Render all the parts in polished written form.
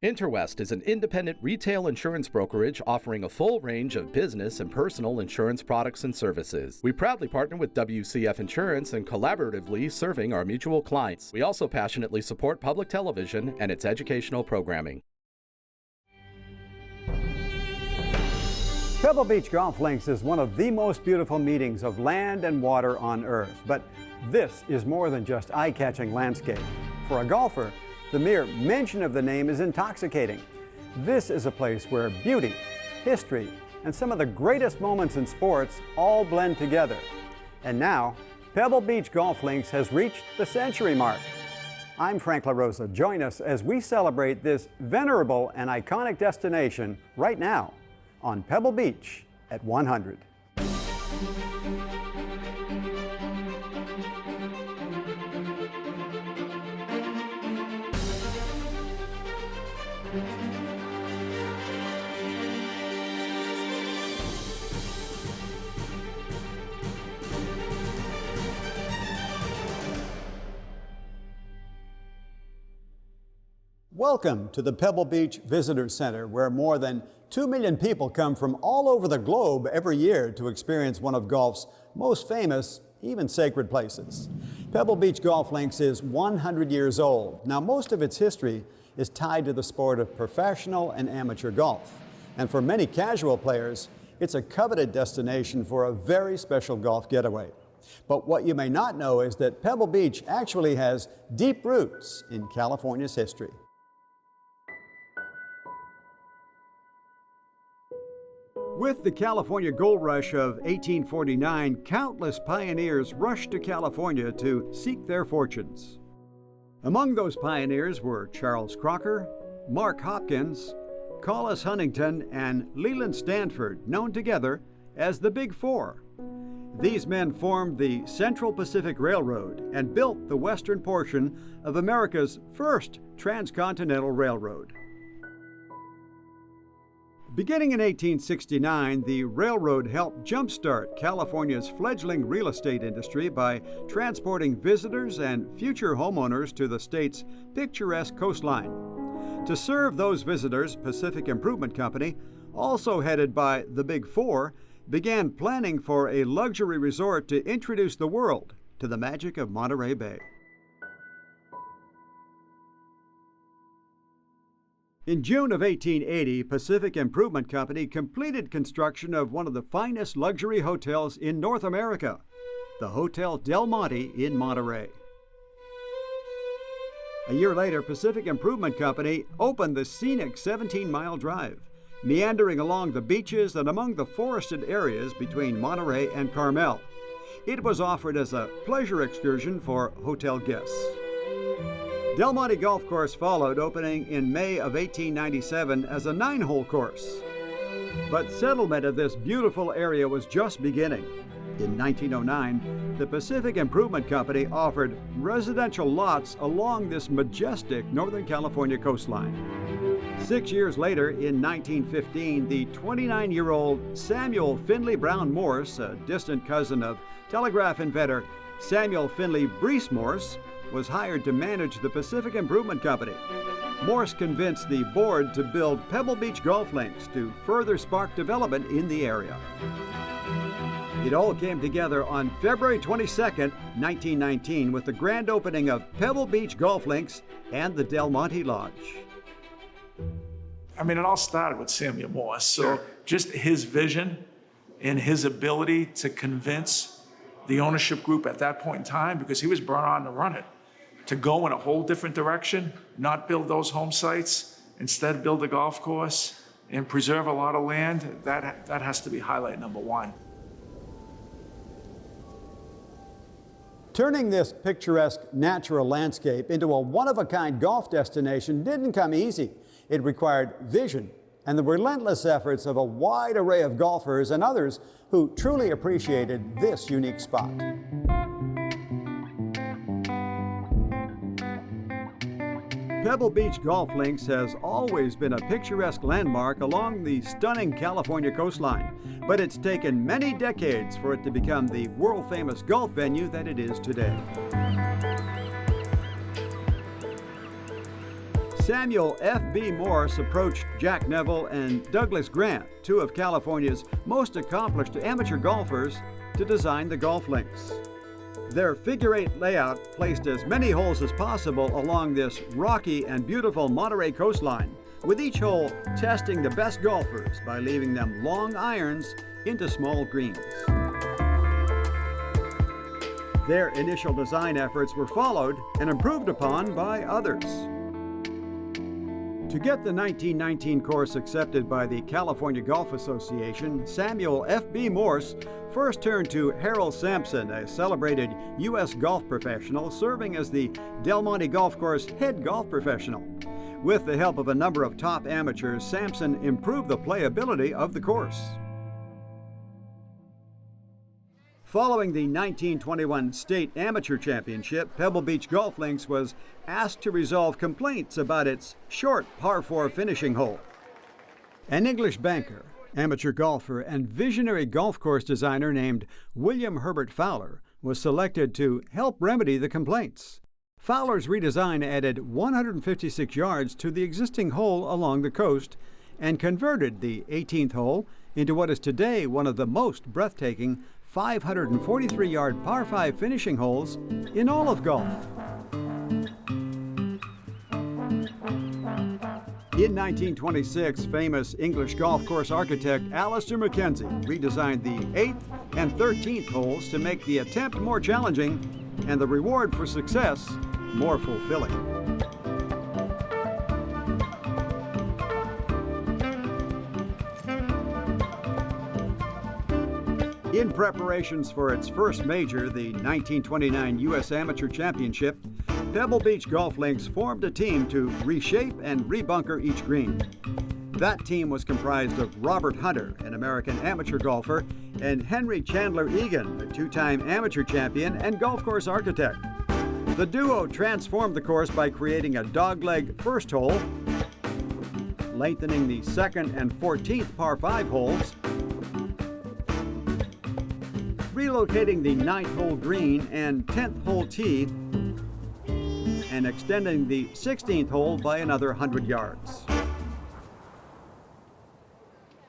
Interwest is an independent retail insurance brokerage offering a full range of business and personal insurance products and services. We proudly partner with WCF Insurance and collaboratively serving our mutual clients. We also passionately support public television and its educational programming. Pebble Beach Golf Links is one of the most beautiful meetings of land and water on Earth. But this is more than just eye-catching landscape. For a golfer, the mere mention of the name is intoxicating. This is a place where beauty, history, and some of the greatest moments in sports all blend together. And now, Pebble Beach Golf Links has reached the century mark. I'm Frank LaRosa. Join us as we celebrate this venerable and iconic destination right now on Pebble Beach at 100. Welcome to the Pebble Beach Visitor Center, where more than 2 million people come from all over the globe every year to experience one of golf's most famous, even sacred places. Pebble Beach Golf Links is 100 years old. Now, most of its history is tied to the sport of professional and amateur golf. And for many casual players, it's a coveted destination for a very special golf getaway. But what you may not know is that Pebble Beach actually has deep roots in California's history. With the California gold rush of 1849, countless pioneers rushed to California to seek their fortunes. Among those pioneers were Charles Crocker, Mark Hopkins, Collis Huntington, and Leland Stanford, known together as the Big Four. These men formed the Central Pacific Railroad and built the western portion of America's first transcontinental railroad. Beginning in 1869, the railroad helped jumpstart California's fledgling real estate industry by transporting visitors and future homeowners to the state's picturesque coastline. To serve those visitors, Pacific Improvement Company, also headed by the Big Four, began planning for a luxury resort to introduce the world to the magic of Monterey Bay. In June of 1880, Pacific Improvement Company completed construction of one of the finest luxury hotels in North America, the Hotel Del Monte in Monterey. A year later, Pacific Improvement Company opened the scenic 17-mile drive, meandering along the beaches and among the forested areas between Monterey and Carmel. It was offered as a pleasure excursion for hotel guests. Del Monte Golf Course followed, opening in May of 1897 as a 9-hole course. But settlement of this beautiful area was just beginning. In 1909, the Pacific Improvement Company offered residential lots along this majestic Northern California coastline. 6 years later, in 1915, the 29-year-old Samuel Finley Brown Morse, a distant cousin of telegraph inventor Samuel Finley Breese Morse, was hired to manage the Pacific Improvement Company. Morse convinced the board to build Pebble Beach Golf Links to further spark development in the area. It all came together on February 22, 1919, with the grand opening of Pebble Beach Golf Links and the Del Monte Lodge. I mean, it all started with Samuel Morse. So just his vision and his ability to convince the ownership group at that point in time, because he was brought on to run it, to go in a whole different direction, not build those home sites, instead build a golf course and preserve a lot of land, that has to be highlight number one. Turning this picturesque natural landscape into a one-of-a-kind golf destination didn't come easy. It required vision and the relentless efforts of a wide array of golfers and others who truly appreciated this unique spot. Pebble Beach Golf Links has always been a picturesque landmark along the stunning California coastline, but it's taken many decades for it to become the world-famous golf venue that it is today. Samuel F.B. Morse approached Jack Neville and Douglas Grant, two of California's most accomplished amateur golfers, to design the golf links. Their figure-8 layout placed as many holes as possible along this rocky and beautiful Monterey coastline, with each hole testing the best golfers by leaving them long irons into small greens. Their initial design efforts were followed and improved upon by others. To get the 1919 course accepted by the California Golf Association, Samuel F.B. Morse first turned to Harold Sampson, a celebrated U.S. golf professional serving as the Del Monte Golf Course head golf professional. With the help of a number of top amateurs, Sampson improved the playability of the course. Following the 1921 State Amateur Championship, Pebble Beach Golf Links was asked to resolve complaints about its short par 4 finishing hole. An English banker, amateur golfer, and visionary golf course designer named William Herbert Fowler was selected to help remedy the complaints. Fowler's redesign added 156 yards to the existing hole along the coast and converted the 18th hole into what is today one of the most breathtaking 543-yard par 5 finishing holes in all of golf. In 1926, famous English golf course architect Alister Mackenzie redesigned the 8th and 13th holes to make the attempt more challenging and the reward for success more fulfilling. In preparations for its first major, the 1929 U.S. Amateur Championship, Pebble Beach Golf Links formed a team to reshape and rebunker each green. That team was comprised of Robert Hunter, an American amateur golfer, and Henry Chandler Egan, a two-time amateur champion and golf course architect. The duo transformed the course by creating a dogleg first hole, lengthening the 2nd and 14th par 5 holes, relocating the 9th hole green and 10th hole tee, and extending the 16th hole by another 100 yards.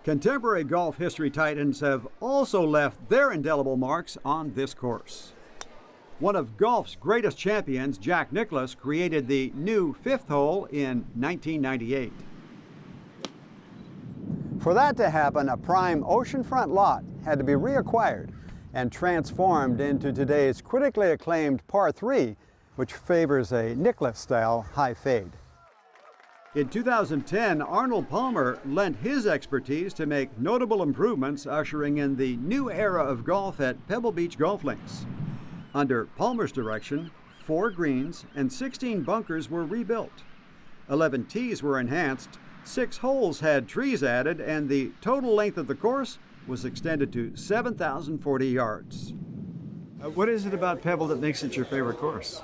Contemporary golf history titans have also left their indelible marks on this course. One of golf's greatest champions, Jack Nicklaus, created the new 5th hole in 1998. For that to happen, a prime oceanfront lot had to be reacquired and transformed into today's critically acclaimed par 3, which favors a Nicklaus-style high fade. In 2010, Arnold Palmer lent his expertise to make notable improvements, ushering in the new era of golf at Pebble Beach Golf Links. Under Palmer's direction, 4 greens and 16 bunkers were rebuilt. 11 tees were enhanced, 6 holes had trees added, and the total length of the course was extended to 7,040 yards. What is it about Pebble that makes it your favorite course?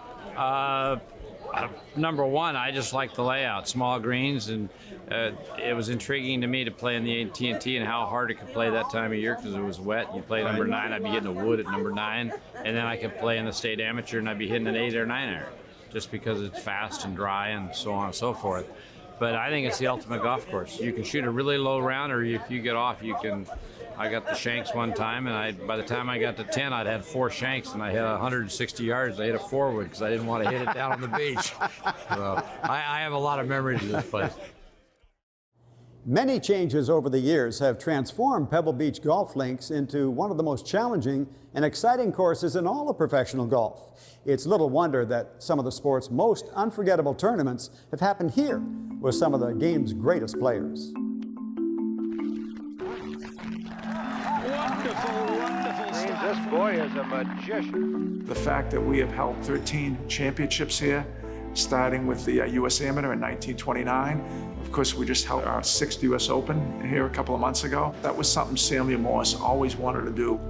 Number one, I just like the layout, small greens, and it was intriguing to me to play in the AT&T and how hard it could play that time of year because it was wet. You play number 9, I'd be hitting a wood at number 9, and then I could play in the State Amateur and I'd be hitting an 8 or 9 iron, just because it's fast and dry and so on and so forth. But I think it's the ultimate golf course. You can shoot a really low round, or if you get off, you can. I got the shanks one time, and by the time I got to 10, I'd had 4 shanks, and I hit 160 yards. I hit a forward because I didn't want to hit it down on the beach. So I have a lot of memories of this place. Many changes over the years have transformed Pebble Beach Golf Links into one of the most challenging and exciting courses in all of professional golf. It's little wonder that some of the sport's most unforgettable tournaments have happened here with some of the game's greatest players. This boy is a magician. The fact that we have held 13 championships here, starting with the U.S. Amateur in 1929. Of course, we just held our 6th U.S. Open here a couple of months ago. That was something Samuel Morse always wanted to do.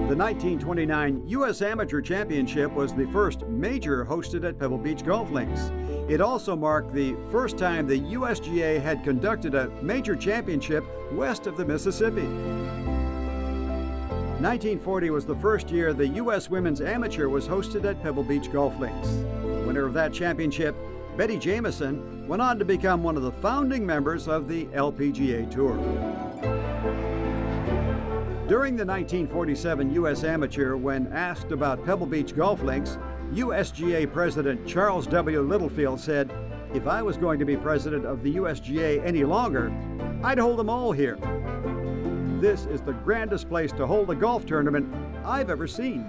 The 1929 U.S. Amateur Championship was the first major hosted at Pebble Beach Golf Links. It also marked the first time the USGA had conducted a major championship west of the Mississippi. 1940 was the first year the U.S. Women's Amateur was hosted at Pebble Beach Golf Links. The winner of that championship Betty Jamieson went on to become one of the founding members of the LPGA Tour. During the 1947 U.S. Amateur, when asked about Pebble Beach golf links, USGA President Charles W. Littlefield said, "If I was going to be president of the USGA any longer, I'd hold them all here. This is the grandest place to hold a golf tournament I've ever seen."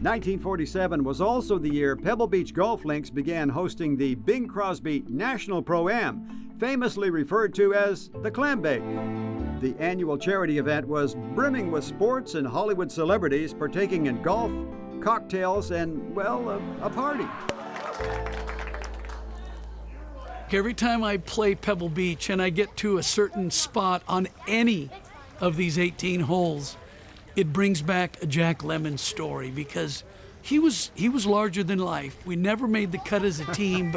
1947 was also the year Pebble Beach golf links began hosting the Bing Crosby National Pro-Am, famously referred to as the Clam Bake. The annual charity event was brimming with sports and Hollywood celebrities partaking in golf, cocktails, and, well, a party. Every time I play Pebble Beach and I get to a certain spot on any of these 18 holes, it brings back a Jack Lemmon story, because he was larger than life. We never made the cut as a team,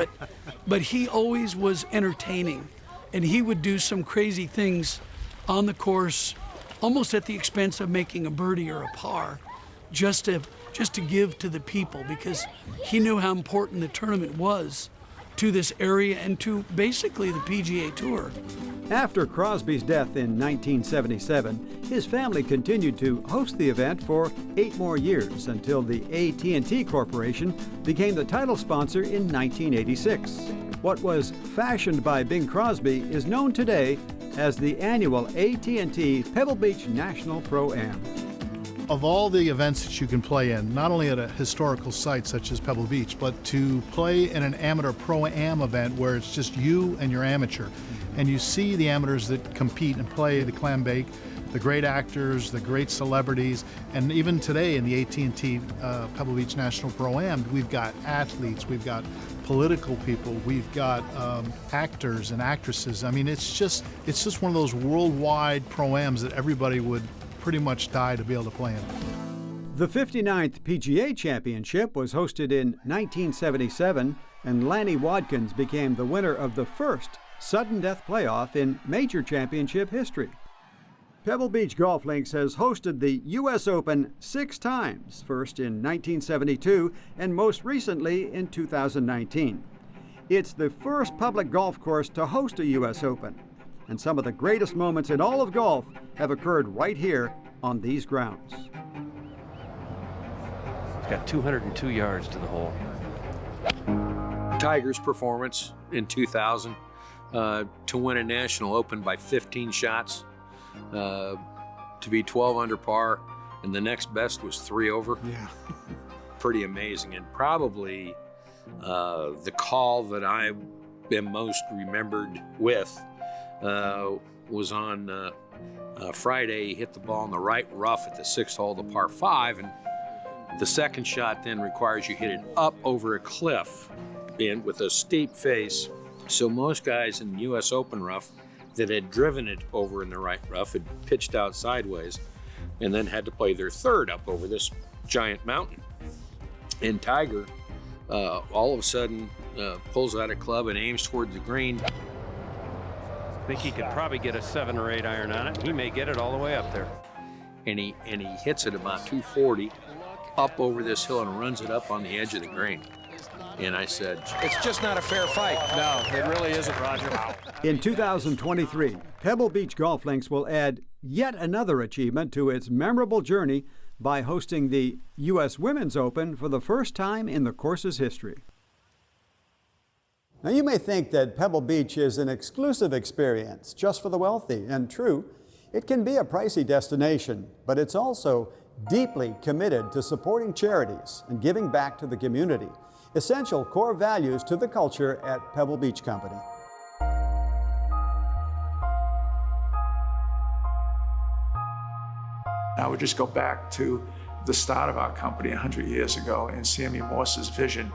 but he always was entertaining, and he would do some crazy things on the course, almost at the expense of making a birdie or a par, just to give to the people, because he knew how important the tournament was to this area and to basically the PGA Tour. After Crosby's death in 1977, his family continued to host the event for 8 more years until the AT&T Corporation became the title sponsor in 1986. What was fashioned by Bing Crosby is known today as the annual AT&T Pebble Beach National Pro-Am. Of all the events that you can play in, not only at a historical site such as Pebble Beach, but to play in an amateur Pro-Am event where it's just you and your amateur, and you see the amateurs that compete and play the Clam Bake, the great actors, the great celebrities, and even today in the AT&T Pebble Beach National Pro-Am, we've got athletes, we've got political people, we've got actors and actresses. I mean, it's just one of those worldwide Pro-Ams that everybody would pretty much die to be able to play in. The 59th PGA Championship was hosted in 1977, and Lanny Wadkins became the winner of the first sudden death playoff in major championship history. Pebble Beach Golf Links has hosted the U.S. Open 6 times, first in 1972 and most recently in 2019. It's the first public golf course to host a U.S. Open, and some of the greatest moments in all of golf have occurred right here on these grounds. It's got 202 yards to the hole. Tiger's performance in 2000 to win a national open by 15 shots, to be 12 under par, and the next best was 3 over. Yeah. Pretty amazing, and probably the call that I am most remembered with was on Friday. He hit the ball in the right rough at the 6th hole, the par 5, and the second shot then requires you hit it up over a cliff and with a steep face. So most guys in the U.S. Open rough that had driven it over in the right rough had pitched out sideways and then had to play their third up over this giant mountain. And Tiger all of a sudden pulls out a club and aims toward the green. I think he could probably get a 7 or 8 iron on it. He may get it all the way up there. And he hits it about 240 up over this hill and runs it up on the edge of the green. And I said, It's just not a fair fight. No, it really isn't, Roger. In 2023, Pebble Beach Golf Links will add yet another achievement to its memorable journey by hosting the U.S. Women's Open for the first time in the course's history. Now, you may think that Pebble Beach is an exclusive experience just for the wealthy, and true, it can be a pricey destination, but it's also deeply committed to supporting charities and giving back to the community, essential core values to the culture at Pebble Beach Company. I would just go back to the start of our company 100 years ago and Sammy Morse's vision,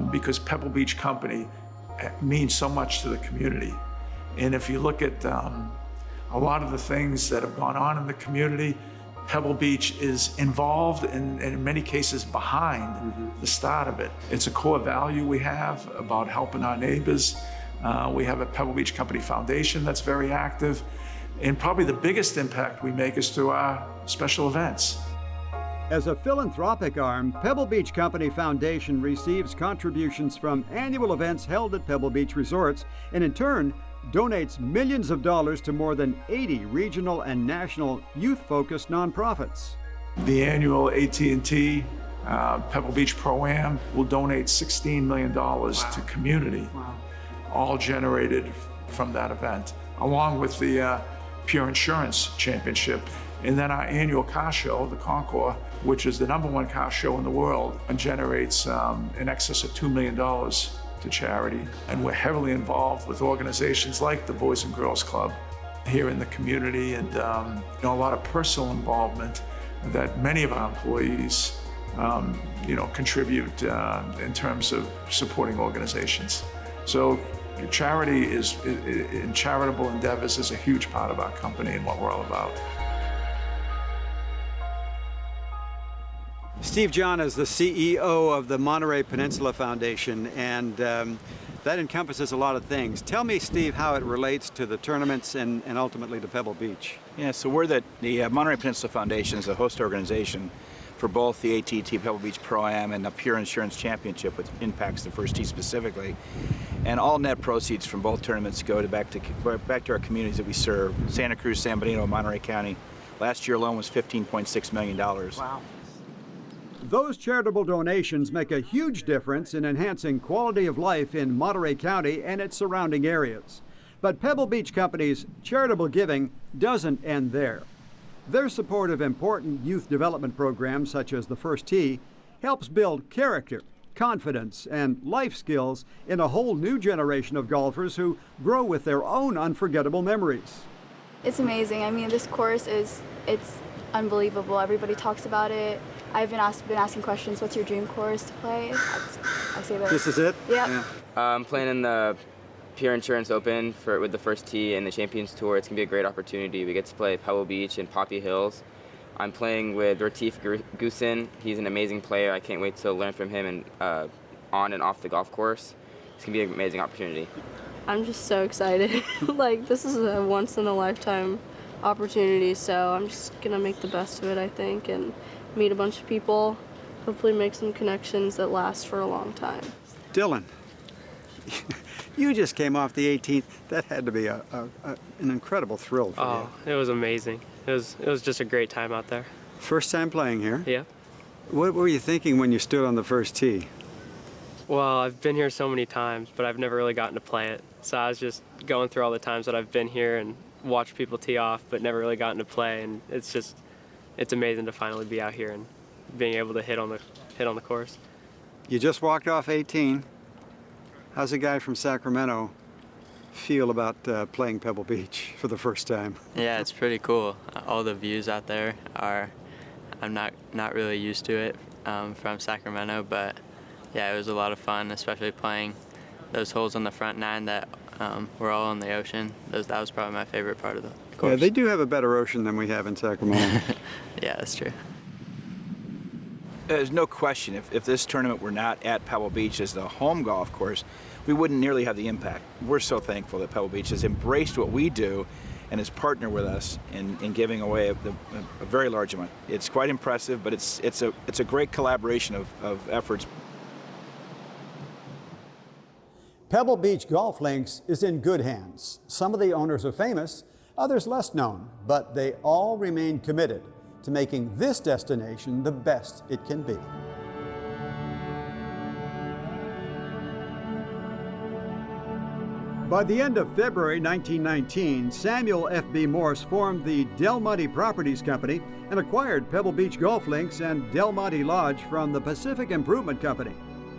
because Pebble Beach Company means so much to the community. And if you look at a lot of the things that have gone on in the community, Pebble Beach is involved and in many cases behind the start of it. It's a core value we have about helping our neighbors. We have a Pebble Beach Company Foundation that's very active. And probably the biggest impact we make is through our special events. As a philanthropic arm, Pebble Beach Company Foundation receives contributions from annual events held at Pebble Beach resorts and in turn donates millions of dollars to more than 80 regional and national youth-focused nonprofits. The annual AT&T Pebble Beach Pro-Am will donate $16 million to community, all generated from that event, along with the Pure Insurance Championship. And then our annual car show, the Concours, which is the #1 car show in the world, and generates in excess of $2 million to charity. And we're heavily involved with organizations like the Boys and Girls Club here in the community, and a lot of personal involvement that many of our employees contribute in terms of supporting organizations. So charity and charitable endeavors is a huge part of our company and what we're all about. Steve John is the CEO of the Monterey Peninsula Foundation, and that encompasses a lot of things. Tell me, Steve, how it relates to the tournaments and ultimately to Pebble Beach. Yeah, so we're the Monterey Peninsula Foundation is a host organization for both the AT&T Pebble Beach Pro-Am and the Pure Insurance Championship, which impacts the first tee specifically. And all net proceeds from both tournaments go back to our communities that we serve: Santa Cruz, San Benito, Monterey County. Last year alone was $15.6 million. Wow. Those charitable donations make a huge difference in enhancing quality of life in Monterey County and its surrounding areas. But Pebble Beach Company's charitable giving doesn't end there. Their support of important youth development programs such as the First Tee helps build character, confidence, and life skills in a whole new generation of golfers who grow with their own unforgettable memories. It's amazing. I mean, this course it's unbelievable. Everybody talks about it. I've been asking questions. What's your dream course to play? I say that. This is it? Yeah. I'm playing in the Pure Insurance Open with the First Tee and the Champions Tour. It's gonna be a great opportunity. We get to play Pebble Beach and Poppy Hills. I'm playing with Retief Goosen. He's an amazing player. I can't wait to learn from him and on and off the golf course. It's gonna be an amazing opportunity. I'm just so excited. This is a once in a lifetime opportunity, so I'm just gonna make the best of it, I think, and meet a bunch of people, hopefully make some connections that last for a long time. Dylan, you just came off the 18th. That had to be an incredible thrill for you. Oh, it was amazing. It was just a great time out there. First time playing here? Yeah. What were you thinking when you stood on the first tee? Well, I've been here so many times, but I've never really gotten to play it. So I was just going through all the times that I've been here and watched people tee off, but never really gotten to play. And it's amazing to finally be out here and being able to hit on the course. You just walked off 18. How's a guy from Sacramento feel about playing Pebble Beach for the first time? Yeah, it's pretty cool. All the views out there I'm not really used to it from Sacramento, but yeah, it was a lot of fun, especially playing those holes on the front nine that were all on the ocean. That was probably my favorite part of the course. Yeah, they do have a better ocean than we have in Sacramento. Yeah, that's true. There's no question, if this tournament were not at Pebble Beach as the home golf course, we wouldn't nearly have the impact. We're so thankful that Pebble Beach has embraced what we do and has partnered with us in giving away a very large amount. It's quite impressive, but it's a great collaboration of efforts. Pebble Beach Golf Links is in good hands. Some of the owners are famous, others less known, but they all remain committed to making this destination the best it can be. By the end of February 1919, Samuel F.B. Morse formed the Del Monte Properties Company and acquired Pebble Beach Golf Links and Del Monte Lodge from the Pacific Improvement Company.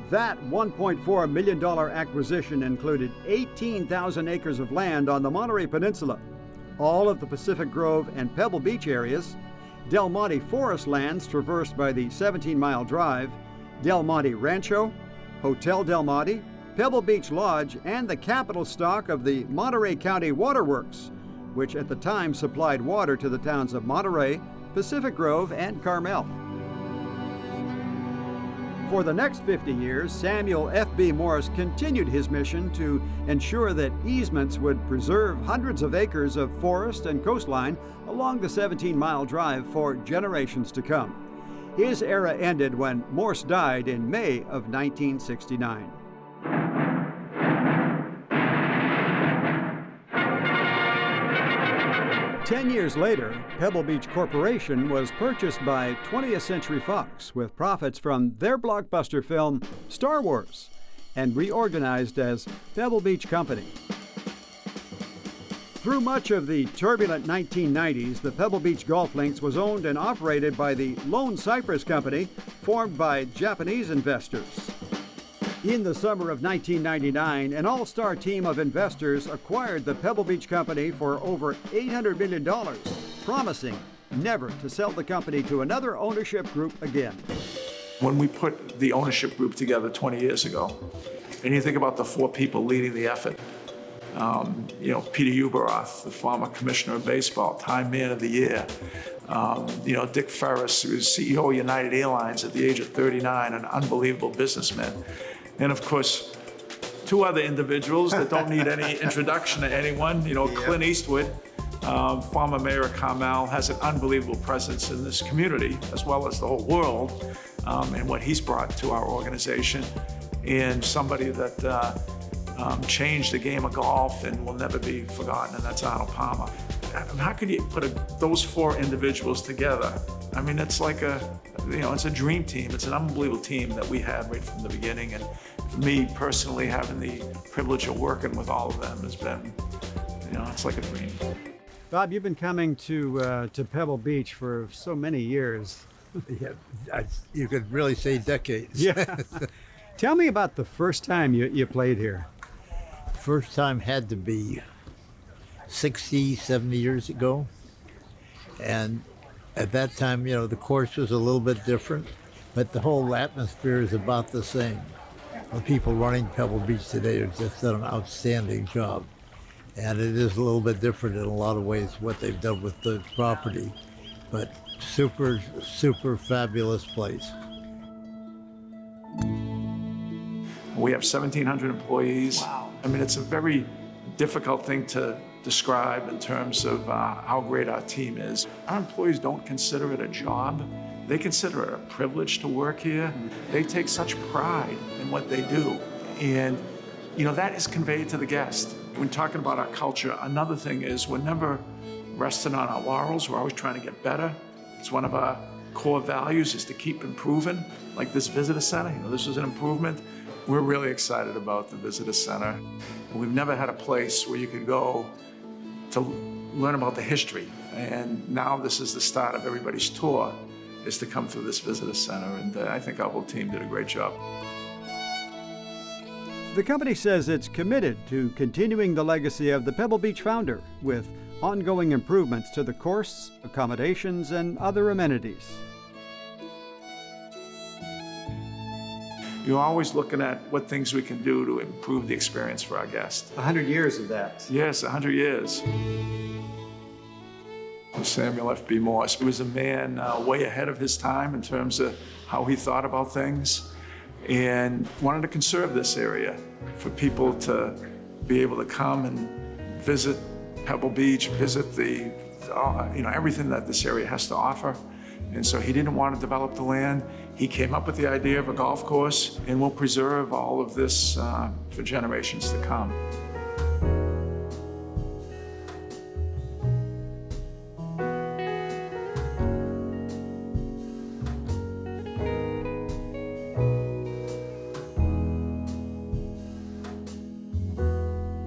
That $1.4 million acquisition included 18,000 acres of land on the Monterey Peninsula, all of the Pacific Grove and Pebble Beach areas, Del Monte forest lands traversed by the 17-mile drive, Del Monte Rancho, Hotel Del Monte, Pebble Beach Lodge, and the capital stock of the Monterey County Waterworks, which at the time supplied water to the towns of Monterey, Pacific Grove, and Carmel. For the next 50 years, Samuel F.B. Morse continued his mission to ensure that easements would preserve hundreds of acres of forest and coastline along the 17-mile drive for generations to come. His era ended when Morse died in May of 1969. Ten years later, Pebble Beach Corporation was purchased by 20th Century Fox with profits from their blockbuster film Star Wars and reorganized as Pebble Beach Company. Through much of the turbulent 1990s, the Pebble Beach Golf Links was owned and operated by the Lone Cypress Company, formed by Japanese investors. In the summer of 1999, an all-star team of investors acquired the Pebble Beach Company for over $800 million, promising never to sell the company to another ownership group again. When we put the ownership group together 20 years ago, and you think about the four people leading the effort, Peter Uberoth, the former commissioner of baseball, Time Man of the Year, Dick Ferris, who was CEO of United Airlines at the age of 39, an unbelievable businessman. And of course, two other individuals that don't need any introduction to anyone. Clint Eastwood, former mayor of Carmel, has an unbelievable presence in this community, as well as the whole world, and what he's brought to our organization. And somebody that changed the game of golf and will never be forgotten, and that's Arnold Palmer. How could you put those four individuals together? I mean, it's like it's a dream team. It's an unbelievable team that we had right from the beginning. And for me personally, having the privilege of working with all of them has been, it's like a dream. Bob, you've been coming to Pebble Beach for so many years. Yeah, you could really say decades. Yeah. Tell me about the first time you played here. First time had to be 60, 70 years ago. And at that time, the course was a little bit different, but the whole atmosphere is about the same. The people running Pebble Beach today have just done an outstanding job. And it is a little bit different in a lot of ways what they've done with the property, but super, super fabulous place. We have 1,700 employees. Wow. I mean, it's a very difficult thing to describe in terms of how great our team is. Our employees don't consider it a job. They consider it a privilege to work here. They take such pride in what they do. And, that is conveyed to the guest. When talking about our culture, another thing is we're never resting on our laurels. We're always trying to get better. It's one of our core values is to keep improving. Like this visitor center, this was an improvement. We're really excited about the visitor center. We've never had a place where you could go to learn about the history. And now this is the start of everybody's tour, is to come through this visitor center. And I think our whole team did a great job. The company says it's committed to continuing the legacy of the Pebble Beach founder with ongoing improvements to the course, accommodations, and other amenities. You're always looking at what things we can do to improve the experience for our guests. 100 years of that. Yes, 100 years. Samuel F.B. Morse was a man way ahead of his time in terms of how he thought about things, and wanted to conserve this area for people to be able to come and visit Pebble Beach, visit the everything that this area has to offer. And so he didn't want to develop the land. He came up with the idea of a golf course, and we'll preserve all of this for generations to come.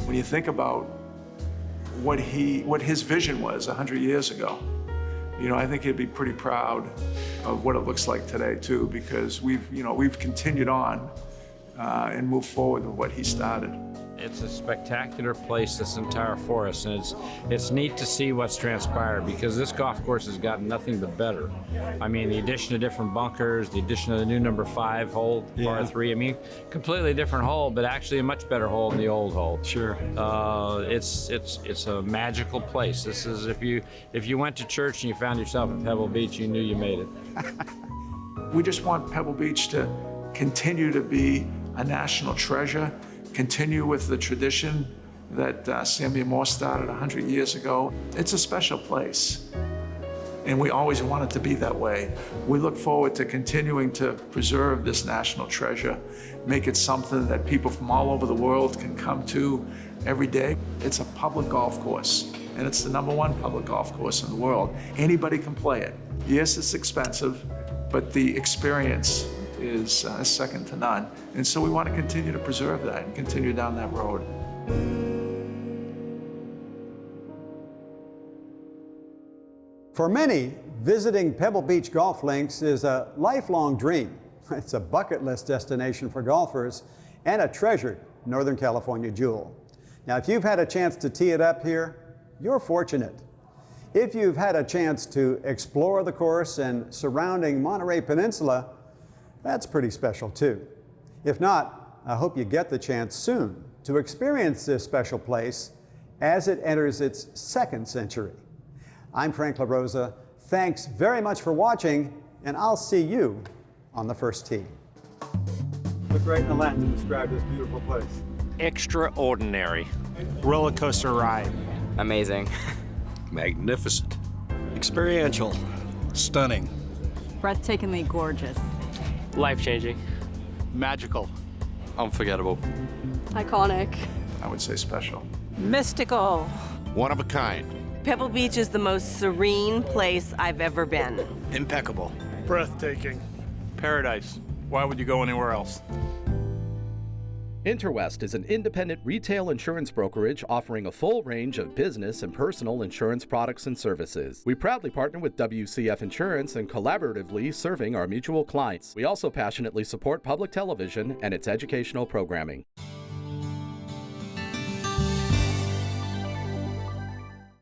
When you think about what his vision was 100 years ago, I think he'd be pretty proud of what it looks like today too, because we've continued on and moved forward with what he started. It's a spectacular place, this entire forest, and it's neat to see what's transpired because this golf course has gotten nothing but better. I mean, the addition of different bunkers, the addition of the new number 5 hole, par 3. I mean, completely different hole, but actually a much better hole than the old hole. Sure. It's a magical place. This is if you went to church and you found yourself at Pebble Beach, you knew you made it. We just want Pebble Beach to continue to be a national treasure. Continue with the tradition that Samuel Morse started 100 years ago. It's a special place. and we always want it to be that way. We look forward to continuing to preserve this national treasure, make it something that people from all over the world can come to every day. It's a public golf course, and it's the #1 public golf course in the world. Anybody can play it. Yes, it's expensive, but the experience is second to none. And so we want to continue to preserve that and continue down that road. For many, visiting Pebble Beach golf links is a lifelong dream. It's a bucket list destination for golfers and a treasured Northern California jewel. Now, if you've had a chance to tee it up here, you're fortunate. If you've had a chance to explore the course and surrounding Monterey Peninsula, that's pretty special too. If not, I hope you get the chance soon to experience this special place as it enters its 2nd century. I'm Frank LaRosa. Thanks very much for watching, and I'll see you on the first tee. Look right in the lens and describe this beautiful place. Extraordinary. Roller coaster ride. Amazing. Magnificent. Experiential. Stunning. Breathtakingly gorgeous. Life-changing. Magical. Unforgettable. Iconic. I would say special. Mystical. One of a kind. Pebble Beach is the most serene place I've ever been. Impeccable. Breathtaking. Paradise. Why would you go anywhere else? Interwest is an independent retail insurance brokerage offering a full range of business and personal insurance products and services. We proudly partner with WCF Insurance and collaboratively serving our mutual clients. We also passionately support public television and its educational programming.